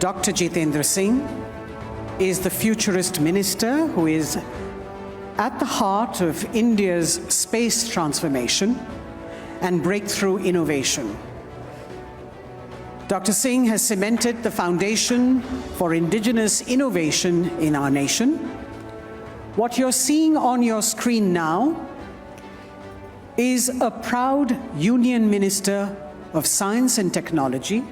Dr. Jitendra Singh is the futurist minister who is at the heart of India's space transformation and breakthrough innovation. Dr. Singh has cemented the foundation for indigenous innovation in our nation. What you're seeing on your screen now is a proud Union Minister of Science and Technology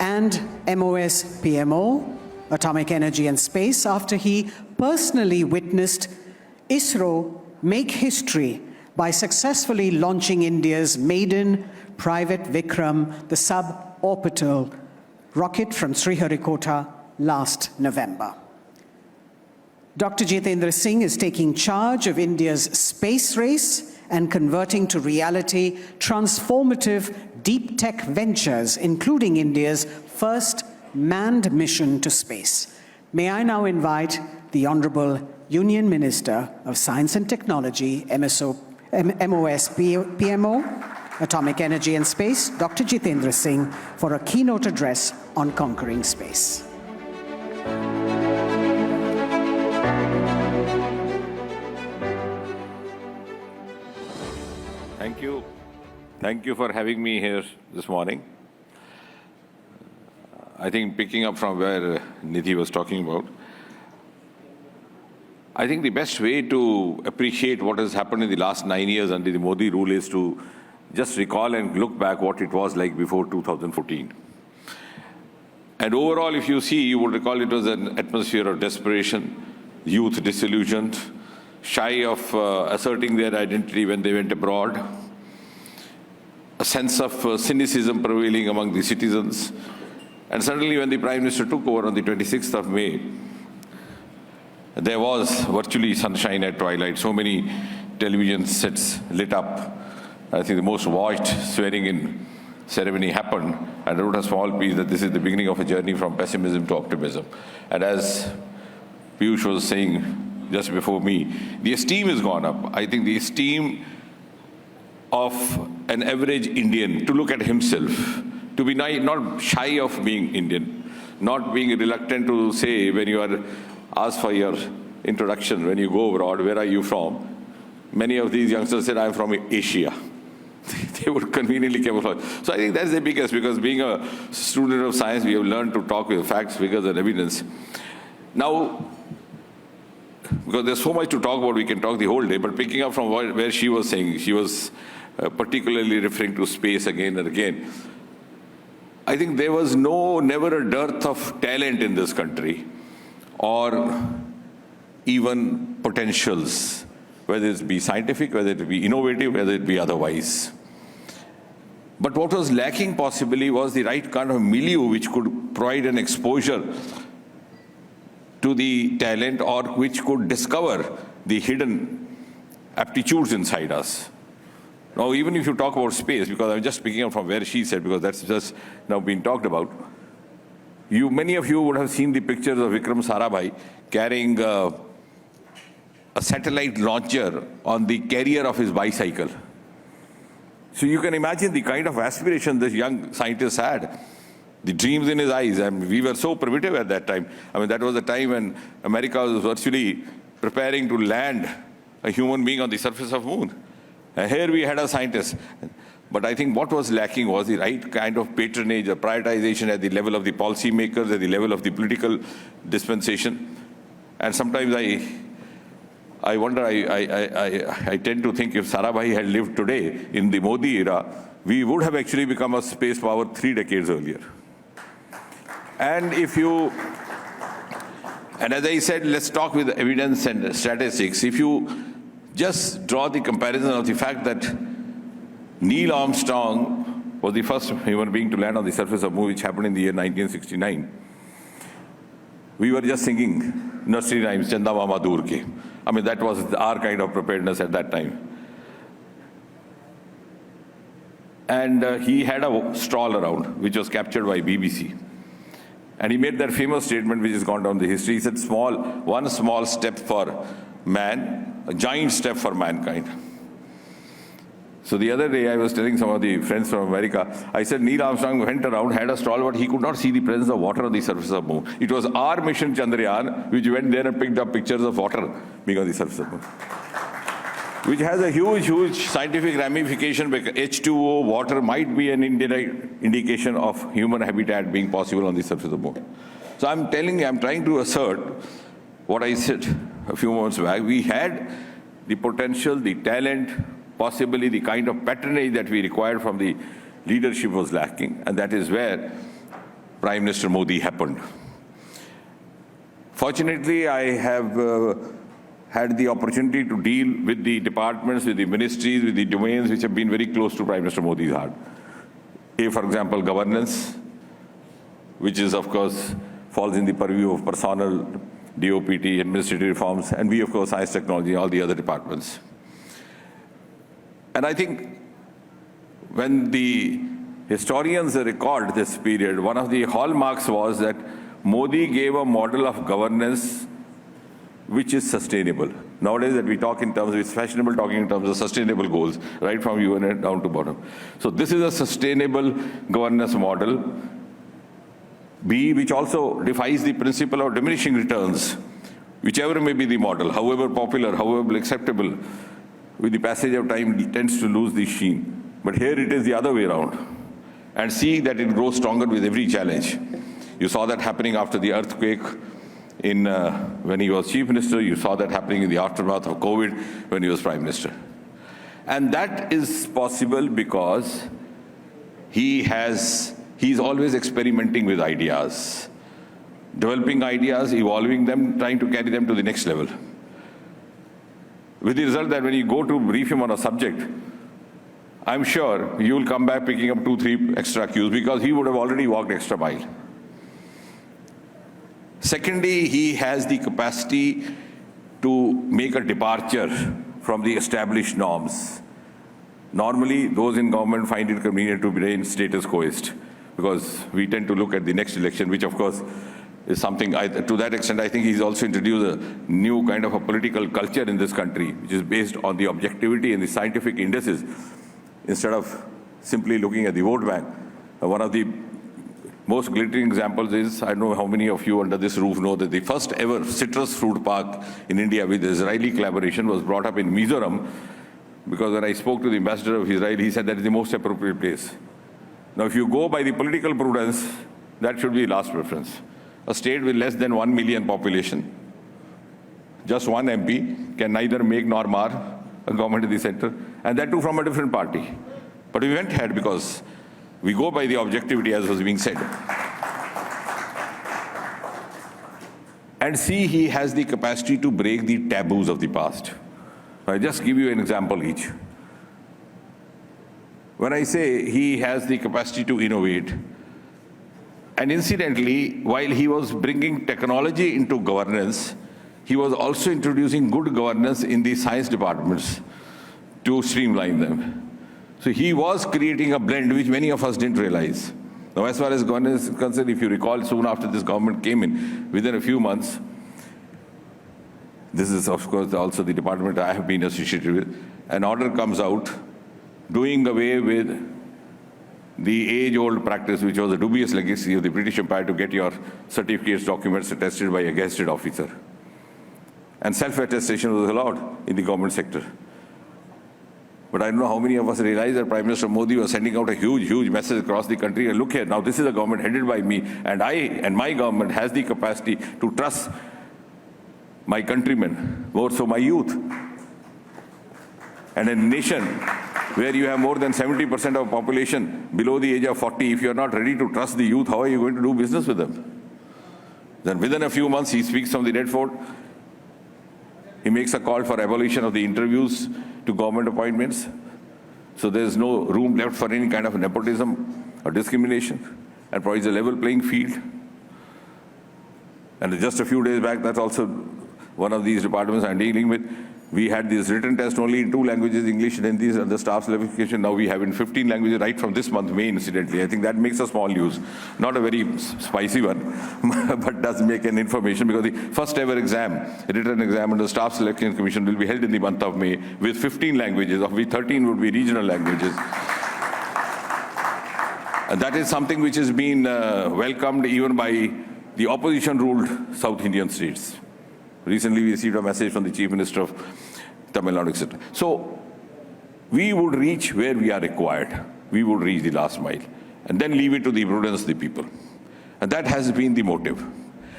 and MoS PMO, Atomic Energy and Space, after he personally witnessed ISRO make history by successfully launching India's maiden private Vikram, the suborbital rocket from Sriharikota last November. Dr. Jitendra Singh is taking charge of India's space race and converting to reality transformative deep tech ventures, including India's first manned mission to space. May I now invite the Honorable Union Minister of Science and Technology, MoS PMO, Atomic Energy and Space, Dr. Jitendra Singh, for a keynote address on conquering space. Thank you. Thank you for having me here this morning. I think picking up from where Nidhi was talking about, I think the best way to appreciate what has happened in the last 9 years under the Modi rule is to just recall and look back what it was like before 2014. And overall, if you see, you would recall it was an atmosphere of desperation, youth disillusioned, shy of asserting their identity when they went abroad, a sense of cynicism prevailing among the citizens. And suddenly when the Prime Minister took over on the 26th of May, there was virtually sunshine at twilight. So many television sets lit up. I think the most watched swearing-in ceremony happened, and I wrote a small piece that this is the beginning of a journey from pessimism to optimism. And as Piyush was saying just before me, the esteem has gone up. I think the esteem of an average Indian to look at himself, to be not shy of being Indian, not being reluctant to say when you are asked for your introduction, when you go abroad, where are you from? Many of these youngsters said, I'm from Asia. They would conveniently camouflage. So I think that's the biggest, because being a student of science, we have learned to talk with facts, figures, and evidence. Now, because there's so much to talk about, we can talk the whole day, but picking up from where she was saying, she was particularly referring to space again and again. I think there was never a dearth of talent in this country, or even potentials, whether it be scientific, whether it be innovative, whether it be otherwise. But what was lacking possibly was the right kind of milieu which could provide an exposure to the talent, or which could discover the hidden aptitudes inside us. Now, even if you talk about space, because I'm just picking up from where she said, because that's just now being talked about, many of you would have seen the pictures of Vikram Sarabhai carrying a satellite launcher on the carrier of his bicycle. So you can imagine the kind of aspiration this young scientist had, the dreams in his eyes. I mean, we were so primitive at that time. I mean, that was the time when America was virtually preparing to land a human being on the surface of the moon. And here we had a scientist. But I think what was lacking was the right kind of patronage or prioritization at the level of the policymakers, at the level of the political dispensation. And sometimes I wonder, I tend to think if Sarabhai had lived today in the Modi era, we would have actually become a space power 3 decades earlier. And and as I said, let's talk with evidence and statistics. If you just draw the comparison of the fact that Neil Armstrong was the first human being to land on the surface of the moon, which happened in the year 1969. We were just singing nursery rhymes, Chanda Mama Dur Ke. I mean, that was our kind of preparedness at that time. And he had a stroll around, which was captured by BBC. And he made that famous statement, which has gone down the history. He said, one small step for man, a giant step for mankind. So the other day I was telling some of the friends from America, I said Neil Armstrong went around, had a stall, but he could not see the presence of water on the surface of the moon. It was our mission Chandrayaan which went there and picked up pictures of water being on the surface of the moon. Which has a huge, huge scientific ramification because H2O, water, might be an indirect indication of human habitat being possible on the surface of the moon. So I'm trying to assert what I said a few moments back. We had the potential, the talent, possibly the kind of patronage that we required from the leadership was lacking, and that is where Prime Minister Modi happened. Fortunately, I have had the opportunity to deal with the departments, with the ministries, with the domains which have been very close to Prime Minister Modi's heart. For example, governance, which is, of course, falls in the purview of personnel, DOPT, administrative reforms, and we, of course, science, technology, all the other departments. And I think when the historians record this period, one of the hallmarks was that Modi gave a model of governance which is sustainable. Nowadays that we talk in terms, it's fashionable talking in terms of sustainable goals, right from UN down to bottom. So this is a sustainable governance model, which also defies the principle of diminishing returns, whichever may be the model, however popular, however acceptable, with the passage of time it tends to lose the sheen. But here it is the other way around. And see that it grows stronger with every challenge. You saw that happening after the earthquake when he was Chief Minister. You saw that happening in the aftermath of COVID when he was Prime Minister. And that is possible because he's always experimenting with ideas, developing ideas, evolving them, trying to carry them to the next level. With the result that when you go to brief him on a subject, I'm sure you will come back picking up 2-3 extra cues because he would have already walked extra mile. Secondly, he has the capacity to make a departure from the established norms. Normally, those in government find it convenient to remain status quoist because we tend to look at the next election, which of course is something, to that extent, I think he's also introduced a new kind of a political culture in this country, which is based on the objectivity and the scientific indices, instead of simply looking at the vote bank. One of the most glittering examples is, I don't know how many of you under this roof know that the first ever citrus fruit park in India with Israeli collaboration was brought up in Mizoram, because when I spoke to the ambassador of Israel, he said that is the most appropriate place. Now, if you go by the political prudence, that should be last preference. A state with less than 1 million population, just one MP can neither make nor mar a government in the center, and that too from a different party. But we went ahead because we go by the objectivity as was being said. And see, he has the capacity to break the taboos of the past. I'll just give you an example each. When I say he has the capacity to innovate, and incidentally, while he was bringing technology into governance, he was also introducing good governance in the science departments to streamline them. So he was creating a blend which many of us didn't realize. Now, as far as governance is concerned, if you recall, soon after this government came in, within a few months, this is, of course, also the department I have been associated with, an order comes out doing away with the age-old practice, which was a dubious legacy of the British Empire, to get your certificates, documents attested by a gazetted officer. And self-attestation was allowed in the government sector. But I don't know how many of us realize that Prime Minister Modi was sending out a huge, huge message across the country. And look here, now this is a government headed by me, and I and my government has the capacity to trust my countrymen, more so my youth. And in a nation where you have more than 70% of population below the age of 40, if you're not ready to trust the youth, how are you going to do business with them? Then within a few months, he speaks from the Red Fort. He makes a call for abolition of the interviews to government appointments. So there's no room left for any kind of nepotism or discrimination, and provides a level playing field. And just a few days back, that's also one of these departments I'm dealing with. We had this written test only in 2 languages, English and Hindi, and the staff certification now we have in 15 languages right from this month, May, incidentally. I think that makes a small news. Not a very spicy one, but does make an information, because the first ever exam, written exam under the Staff Selection Commission will be held in the month of May with 15 languages, of which 13 would be regional languages. And that is something which has been welcomed even by the opposition-ruled South Indian states. Recently, we received a message from the Chief Minister of Tamil Nadu, etc. So, we would reach where we are required. We would reach the last mile, and then leave it to the prudence of the people. And that has been the motive.